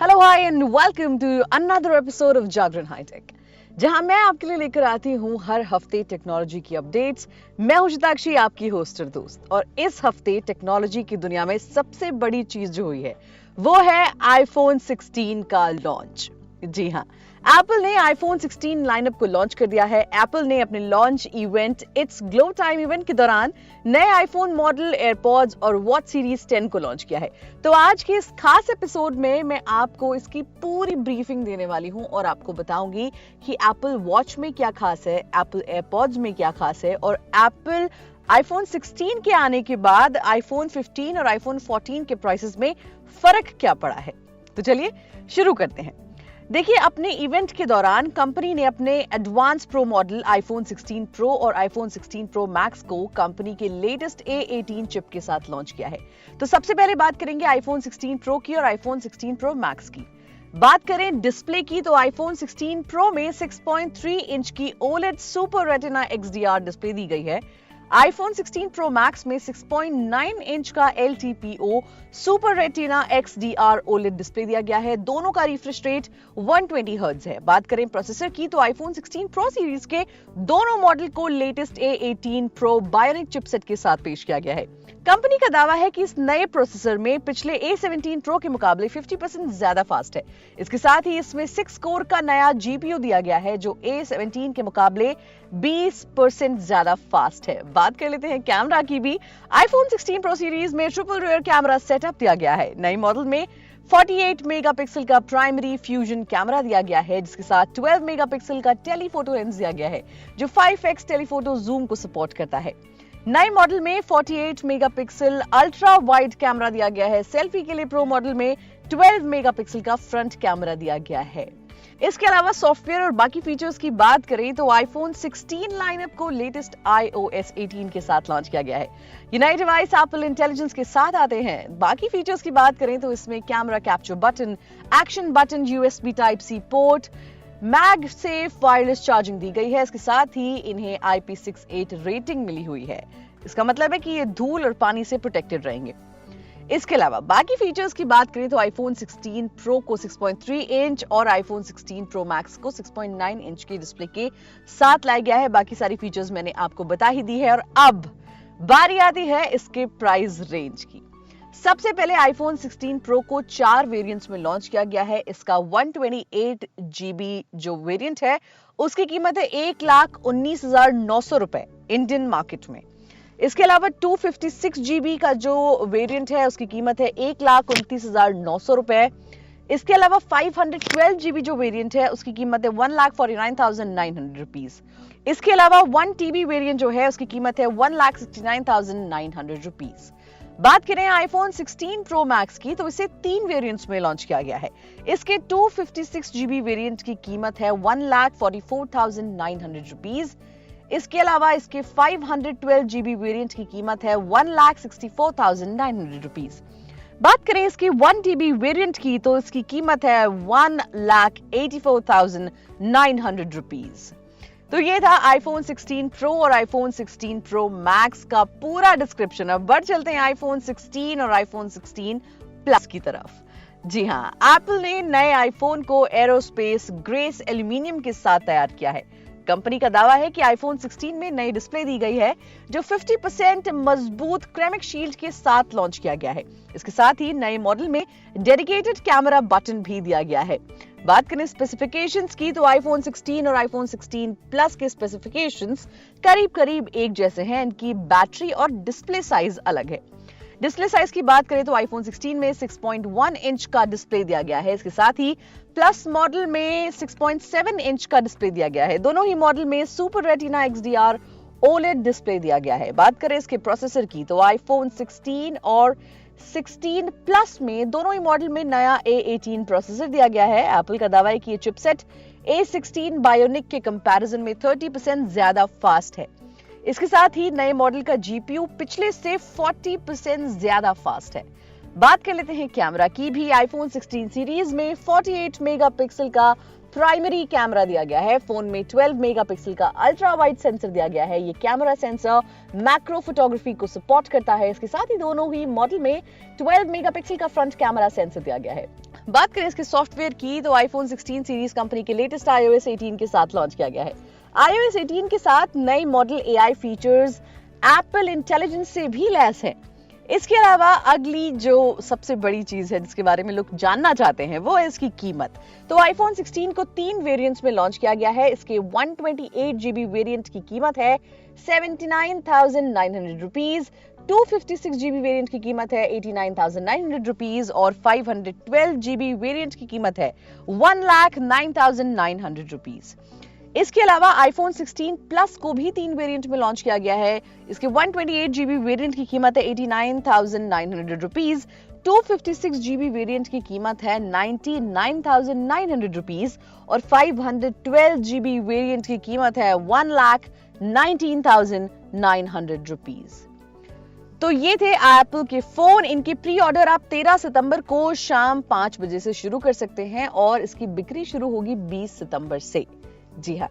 Hello hi and welcome to another episode of Jagran hitech, जहां मैं आपके लिए लेकर आती हूं हर हफ्ते टेक्नोलॉजी की अपडेट्स। मैं हूं शताक्षी, आपकी होस्टर दोस्त, और इस हफ्ते टेक्नोलॉजी की दुनिया में सबसे बड़ी चीज जो हुई है वो है आईफोन 16 का लॉन्च। जी हाँ, एप्पल ने आईफोन 16 लाइनअप को लॉन्च कर दिया है। एप्पल ने अपने launch event it's glow time event के दौरान नए आईफोन मॉडल, एयरपॉड्स और वॉच सीरीज 10 को लॉन्च किया है। तो आज के इस खास एपिसोड में मैं आपको इसकी पूरी ब्रीफिंग देने वाली हूं और आपको बताऊंगी कि एप्पल वॉच में क्या खास है, एप्पल एयरपॉड्स में क्या खास है, और एप्पल आईफोन 16 के आने के बाद आईफोन 15 और आईफोन 14 के प्राइसेस में फर्क क्या पड़ा है। तो चलिए शुरू करते हैं। देखिए, अपने इवेंट के दौरान कंपनी ने अपने advance pro model iPhone 16 pro और आईफोन 16 प्रो मैक्स को कंपनी के लेटेस्ट A18 चिप के साथ लॉन्च किया है। तो सबसे पहले बात करेंगे आईफोन 16 प्रो की और आईफोन 16 प्रो मैक्स की। बात करें डिस्प्ले की तो आईफोन 16 प्रो में 6.3 इंच की OLED super retina XDR display दी गई है। आईफोन 16 प्रो मैक्स में 6.9 इंच का LTPO super retina XDR OLED display दिया गया है। दोनों का रिफ्रेश रेट 120 हर्ट्ज है। बात करें प्रोसेसर की तो आईफोन 16 प्रो सीरीज के दोनों मॉडल को latest A18 pro bionic chipset के साथ पेश किया गया है। कंपनी का दावा है कि इस नए प्रोसेसर में पिछले A17 प्रो के मुकाबले 50% ज्यादा फास्ट है। इसके साथ ही इसमें 6 कोर का नया GPU दिया गया है जो A17 के मुकाबले 20% ज्यादा फास्ट है। बात कर लेते हैं कैमरा की भी। आईफोन 16 प्रो सीरीज में ट्रिपल रियर कैमरा सेटअप दिया गया है। नई मॉडल में 48 मेगापिक्सल का प्राइमरी फ्यूजन कैमरा दिया गया है, जिसके साथ 12 मेगापिक्सल का टेलीफोटो लेंस दिया गया है जो 5x टेलीफोटो जूम को सपोर्ट करता है। नए मॉडल में 48 मेगापिक्सल अल्ट्रा वाइड कैमरा दिया गया है। सेल्फी के लिए प्रो मॉडल में 12 मेगापिक्सल का फ्रंट कैमरा दिया गया है। इसके अलावा सॉफ्टवेयर और बाकी फीचर्स की बात करें तो आईफोन 16 लाइनअप को लेटेस्ट iOS 18 के साथ लॉन्च किया गया है। ये नए डिवाइस एप्पल इंटेलिजेंस के साथ आते हैं। बाकी फीचर्स की बात करें तो इसमें camera capture button, action button, USB Type-C port, MagSafe wireless charging दी गई है। इसके साथ ही इन्हें IP68 रेटिंग मिली हुई है। इसका मतलब है कि ये धूल और पानी से प्रोटेक्टेड रहेंगे। इसके अलावा बाकी फीचर्स की बात करें तो आईफोन 16 प्रो को 6.3 इंच और आईफोन 16 प्रो मैक्स को 6.9 इंच की डिस्प्ले के साथ लाया गया है। बाकी सारी फीचर्स मैंने आपको बता ही दी है। और अब बारी आती है इसके प्राइस रेंज की। सबसे पहले आईफोन 16 प्रो को 4 वेरिएंट्स में लॉन्च किया गया है। इसका 128 GB जो वेरिएंट है उसकी कीमत है 1,19,900 रुपए इंडियन मार्केट में। इसके अलावा 256 GB का जो वेरिएंट है उसकी कीमत है 1,29,900 रुपए। इसके अलावा 512 GB जो वेरिएंट है उसकी कीमत है 1,49,900 रुपीज। इसके अलावा 1 TB वेरिएंट जो है उसकी कीमत है 1,69,900 रुपीज। बात करें आईफोन 16 प्रो मैक्स की तो इसे 3 वेरिएंट्स में लॉन्च किया गया है। इसके 256 GB वेरिएंट की कीमत है 1,44,900 रुपीज। इसके अलावा इसके 512 GB वेरिएंट की कीमत है 1,64,900 रुपीज। बात करें इसकी 1 TB वेरिएंट की तो इसकी कीमत है 1,84,900 रुपीज। तो ये था आईफोन 16 प्रो और आईफोन 16 प्रो मैक्स का पूरा डिस्क्रिप्शन। अब बढ़ चलते हैं आईफोन 16 और आईफोन 16 प्लस की तरफ। जी हाँ, एप्पल ने नए आईफोन को एरोस्पेस ग्रेस एल्यूमिनियम के साथ तैयार किया है। कंपनी का दावा है कि आईफोन 16 में नई डिस्प्ले दी गई है जो 50% मजबूत क्रेमिक शील्ड के साथ लॉन्च किया गया है। इसके साथ ही नए मॉडल में डेडिकेटेड कैमरा बटन भी दिया गया है। बात करें स्पेसिफिकेशंस की तो आईफोन 16 और आईफोन 16 प्लस के स्पेसिफिकेशंस करीब करीब एक जैसे हैं। इनकी बैटरी और डिस्प्ले साइज अलग है। डिस्प्ले साइज की बात करें तो आईफोन 16 में 6.1 इंच का डिस्प्ले दिया गया है। इसके साथ ही प्लस मॉडल में 6.7 इंच का डिस्प्ले दिया गया है। दोनों ही मॉडल में super retina XDR OLED display दिया गया है। बात करें इसके प्रोसेसर की तो आईफोन 16 और 16 प्लस में दोनों ही मॉडल में नया A18 प्रोसेसर दिया गया है। एप्पल का दावा है कि ये चिपसेट A16 बायोनिक के कंपैरिजन में 30% ज्यादा फास्ट है। इसके साथ ही नए मॉडल का GPU पिछले से 40% ज्यादा फास्ट है। बात कर लेते हैं कैमरा की भी। आईफोन 16 सीरीज में 48 मेगापिक्सल का प्राइमरी कैमरा दिया गया है। फोन में 12 मेगापिक्सल का अल्ट्रा वाइड सेंसर दिया गया है। ये कैमरा सेंसर मैक्रो फोटोग्राफी को सपोर्ट करता है। इसके साथ ही दोनों ही मॉडल में 12 मेगापिक्सल का फ्रंट कैमरा सेंसर दिया गया है। बात करें इसके सॉफ्टवेयर की तो आईफोन 16 सीरीज कंपनी के लेटेस्ट iOS 18 के साथ लॉन्च किया गया है। iOS 18 के साथ नई model AI features Apple intelligence से भी लैस है। इसके अलावा अगली जो सबसे बड़ी चीज है जिसके बारे में लोग जानना चाहते हैं वो है इसकी कीमत। तो आईफोन 16 को 3 वेरिएंट्स में लॉन्च किया गया है। इसके 128GB वेरिएंट की कीमत है 79,900 रुपीज, 256GB वेरिएंट की कीमत है 89,900 रुपीज और 512GB वेरिएंट की कीमत है 1,09,900 रुपीज। इसके अलावा आईफोन 16 प्लस को भी 3 वेरिएंट में लॉन्च किया गया है। इसके 128GB वेरिएंट की कीमत है 89,900 रुपीज, 256GB वेरिएंट की कीमत है 99,900 रुपीज और 512GB वेरिएंट की कीमत है 1,19,900 रुपीज। तो ये थे एप्पल के फोन। इनके प्री ऑर्डर आप 13 सितंबर को शाम 5 बजे से शुरू कर सकते हैं और इसकी बिक्री शुरू होगी 20 सितंबर से। जी हाँ,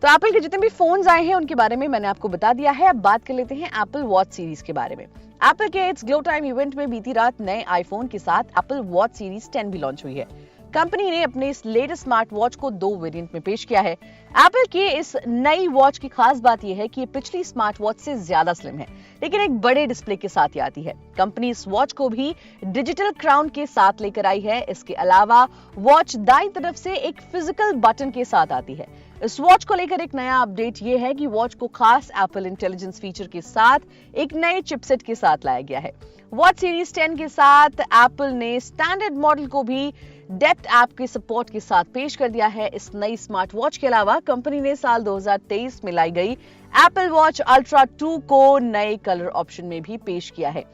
तो एप्पल के जितने भी फोन्स आए हैं उनके बारे में मैंने आपको बता दिया है। अब बात कर लेते हैं एप्पल वॉच सीरीज के बारे में। एप्पल के इट्स ग्लो टाइम इवेंट में बीती रात नए आईफोन के साथ एप्पल वॉच सीरीज 10 भी लॉन्च हुई है। कंपनी ने अपने इस लेटेस्ट स्मार्ट वॉच को 2 वेरिएंट में पेश किया है। एप्पल की इस नई वॉच की खास बात यह है कि ये पिछली स्मार्ट वॉच से ज्यादा स्लिम है, लेकिन एक बड़े डिस्प्ले के साथ ही आती है। कंपनी इस वॉच को भी डिजिटल क्राउन के साथ लेकर आई है। इसके अलावा वॉच दाईं तरफ से एक फिजिकल बटन के साथ आती है। इस वॉच को लेकर एक नया अपडेट ये है कि वॉच को खास एप्पल इंटेलिजेंस फीचर के साथ एक नए चिपसेट के साथ लाया गया है। वॉच सीरीज 10 के साथ एप्पल ने स्टैंडर्ड मॉडल को भी डेप्थ ऐप के सपोर्ट के साथ पेश कर दिया है। इस नई स्मार्ट वॉच के अलावा कंपनी ने साल 2023 में लाई गई एप्पल वॉच अल्ट्रा 2 को नए कलर ऑप्शन में भी पेश किया है।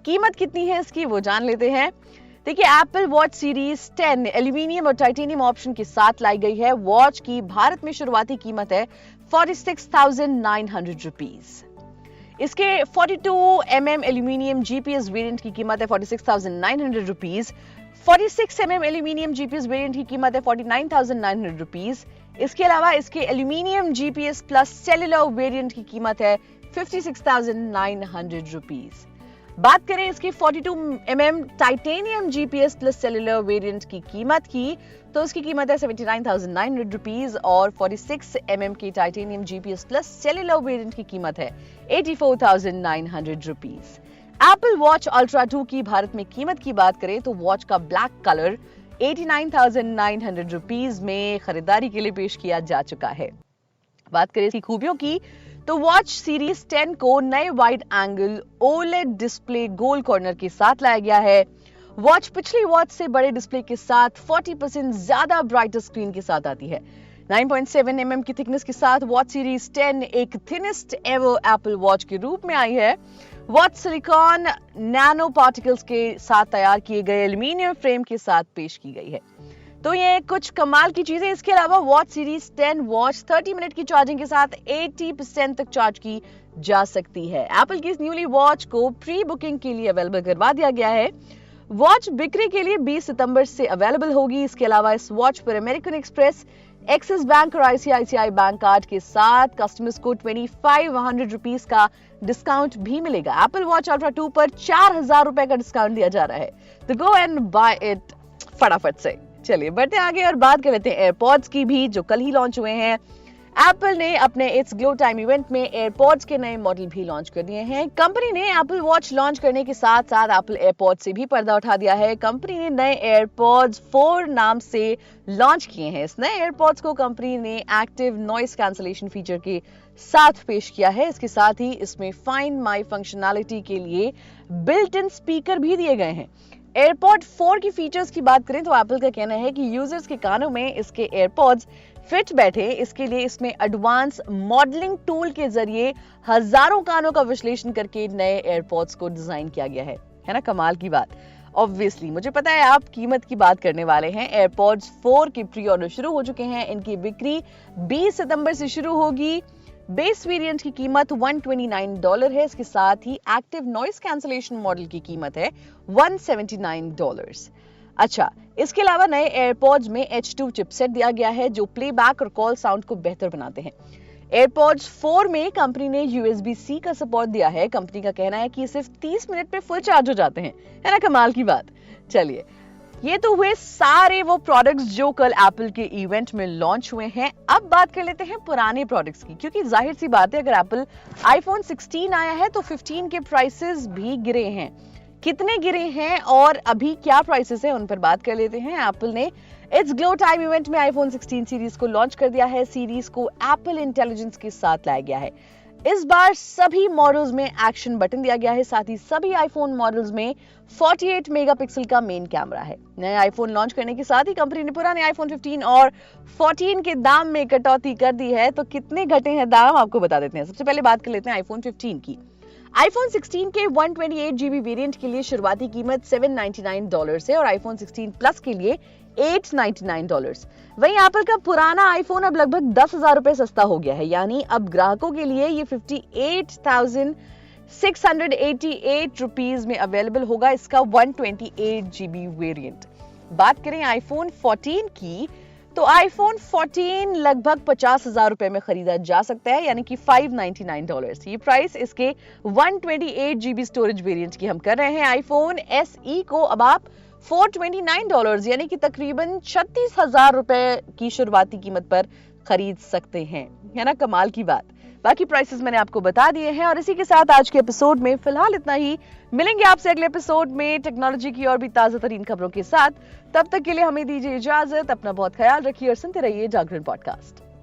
कीमत कितनी है इसकी वो जान लेते हैं। देखिए, एप्पल वॉच सीरीज 10 एल्यूमिनियम और टाइटेनियम ऑप्शन के साथ लाई गई है। वॉच की भारत में शुरुआती कीमत है 46,900 रुपीज। इसके 42mm एल्यूमिनियम जीपीएस वेरिएंट की कीमत है 46,900 rupees. 46mm aluminium GPS variant की कीमत है 49,900 रुपीज। इसके अलावा इसके aluminium GPS plus cellular variant की कीमत है 56,900 रुपीज। बात करें इसकी 42mm titanium GPS plus cellular variant की कीमत की तो उसकी कीमत है 79,900 रुपीज और 46mm की titanium GPS plus cellular variant की कीमत है 84,900 रुपीज। एप्पल वॉच अल्ट्रा 2 की भारत में कीमत की बात करें तो वॉच का ब्लैक कलर 89,900 रुपीज में खरीदारी के लिए पेश किया जा चुका है। बात करें इसकी खूबियों की तो वॉच सीरीज 10 को नए वाइड एंगल ओलेड डिस्प्ले गोल कॉर्नर के साथ लाया गया है। वॉच पिछली वॉच से बड़े डिस्प्ले के साथ 40% ज्यादा ब्राइटर स्क्रीन के साथ आती है। 9.7mm की थिकनेस के साथ वॉच सीरीज 10 एक थिनेस्ट एवर एप्पल वॉच के रूप में आई है। वॉच सिलिकॉन नैनो पार्टिकल्स के साथ तैयार किए गए एल्यूमिनियम फ्रेम के साथ पेश की गई है। तो ये कुछ कमाल की चीजें। इसके अलावा वॉच सीरीज 10 वॉच 30 मिनट की चार्जिंग के साथ 80% तक चार्ज की जा सकती है। एप्पल की इस न्यूली वॉच को प्री बुकिंग के लिए अवेलेबल करवा दिया गया है। वॉच बिक्री के लिए 20 सितंबर से अवेलेबल होगी। इसके अलावा इस वॉच पर अमेरिकन एक्सप्रेस, एक्सिस बैंक और आईसीआईसीआई बैंक कार्ड के साथ कस्टमर्स को 2500 रुपीज का डिस्काउंट भी मिलेगा। एप्पल वॉच अल्ट्रा 2 पर 4,000 रुपए का डिस्काउंट दिया जा रहा है। तो गो एंड बाय इट फटाफट से। चलिए बढ़ते आगे और बात कर लेते हैं एयरपॉड्स की भी, जो कल ही लॉन्च हुए हैं। एप्पल ने अपने इट्स ग्लो टाइम इवेंट में एयरपॉड्स के नए मॉडल भी लॉन्च कर दिए हैं। कंपनी ने एप्पल वॉच लॉन्च करने के साथ साथ एप्पल एयरपॉड्स से भी पर्दा उठा दिया है। कंपनी ने नए एयरपॉड्स 4 नाम से लॉन्च किए हैं। इस नए एयरपॉड्स को कंपनी ने एक्टिव नॉइस कैंसलेशन फीचर के साथ पेश किया है। इसके साथ ही इसमें फाइंड माई फंक्शनैलिटी के लिए बिल्ट इन स्पीकर भी दिए गए हैं। एयरपॉड 4 की फीचर्स की बात करें तो एप्पल का कहना है कि यूजर्स के कानों में इसके एयरपॉड्स फिट बैठे, इसके लिए इसमें एडवांस मॉडलिंग टूल के जरिए हजारों कानों का विश्लेषण करके नए एयरपॉड्स को डिजाइन किया गया है ना? कमाल की बात। ऑब्वियसली मुझे पता है आप कीमत की बात करने वाले हैं। एयरपॉड्स 4 के प्री ऑर्डर शुरू हो चुके हैं। इनकी बिक्री 20 सितंबर से शुरू होगी। बेस वेरिएंट की कीमत $129 है। इसके साथ ही एक्टिव नॉइस कैंसलेशन मॉडल की कीमत है $179। अच्छा, इसके अलावा नए एयरपॉड्स में H2 चिपसेट दिया गया है जो प्लेबैक और कॉल साउंड को बेहतर बनाते हैं। एयरपॉड्स 4 में कंपनी ने USB-C का सपोर्ट दिया है। कंपनी का कहना है कि सिर्फ 30 मिनट में फुल चार्ज हो जाते हैं, है ना? कमाल की बात। चलिए ये तो हुए सारे वो प्रोडक्ट्स जो कल एप्पल के इवेंट में लॉन्च हुए हैं। अब बात कर लेते हैं पुराने प्रोडक्ट्स की, क्योंकि जाहिर सी बात है अगर एप्पल आईफोन 16 आया है तो 15 के प्राइसेस भी गिरे हैं। कितने गिरे हैं और अभी क्या प्राइसेस है उन पर बात कर लेते हैं। एप्पल ने इट्स ग्लो टाइम इवेंट में आईफोन 16 सीरीज को लॉन्च कर दिया है। सीरीज को एप्पल इंटेलिजेंस के साथ लाया गया है। इस बार सभी मॉडल्स में एक्शन बटन दिया गया है। साथ ही सभी आईफोन मॉडल्स में 48 मेगापिक्सल का मेन कैमरा है। नए आईफोन लॉन्च करने के साथ ही कंपनी ने पुराने आईफोन 15 और 14 के दाम में कटौती कर दी है। तो कितने घटे हैं दाम आपको बता देते हैं। सबसे पहले बात कर लेते हैं आईफोन 15 की। आईफोन 16 के 128GB वेरिएंट के लिए शुरुआती कीमत $799 है और आईफोन 16 प्लस के लिए $899। वहीं एप्पल का पुराना आईफोन अब लगभग 10,000 रुपए सस्ता हो गया है, यानी अब ग्राहकों के लिए ये 58,688 रुपीज में अवेलेबल होगा इसका 128GB वेरिएंट। बात करें आईफोन 14 की तो आईफोन 14 लगभग 50,000 रुपए में खरीदा जा सकता है, यानी कि $599। ये प्राइस इसके 128GB स्टोरेज वेरिएंट की हम कर रहे हैं। आईफोन SE को अब आप $429 यानी कि तकरीबन 36,000 रुपए की शुरुआती कीमत पर खरीद सकते हैं। है ना कमाल की बात। बाकी प्राइसेस मैंने आपको बता दिए हैं और इसी के साथ आज के एपिसोड में फिलहाल इतना ही। मिलेंगे आपसे अगले एपिसोड में टेक्नोलॉजी की और भी ताजा तरीन खबरों के साथ। तब तक के लिए हमें दीजिए इजाजत। अपना बहुत ख्याल रखिए और सुनते रहिए जागरण पॉडकास्ट।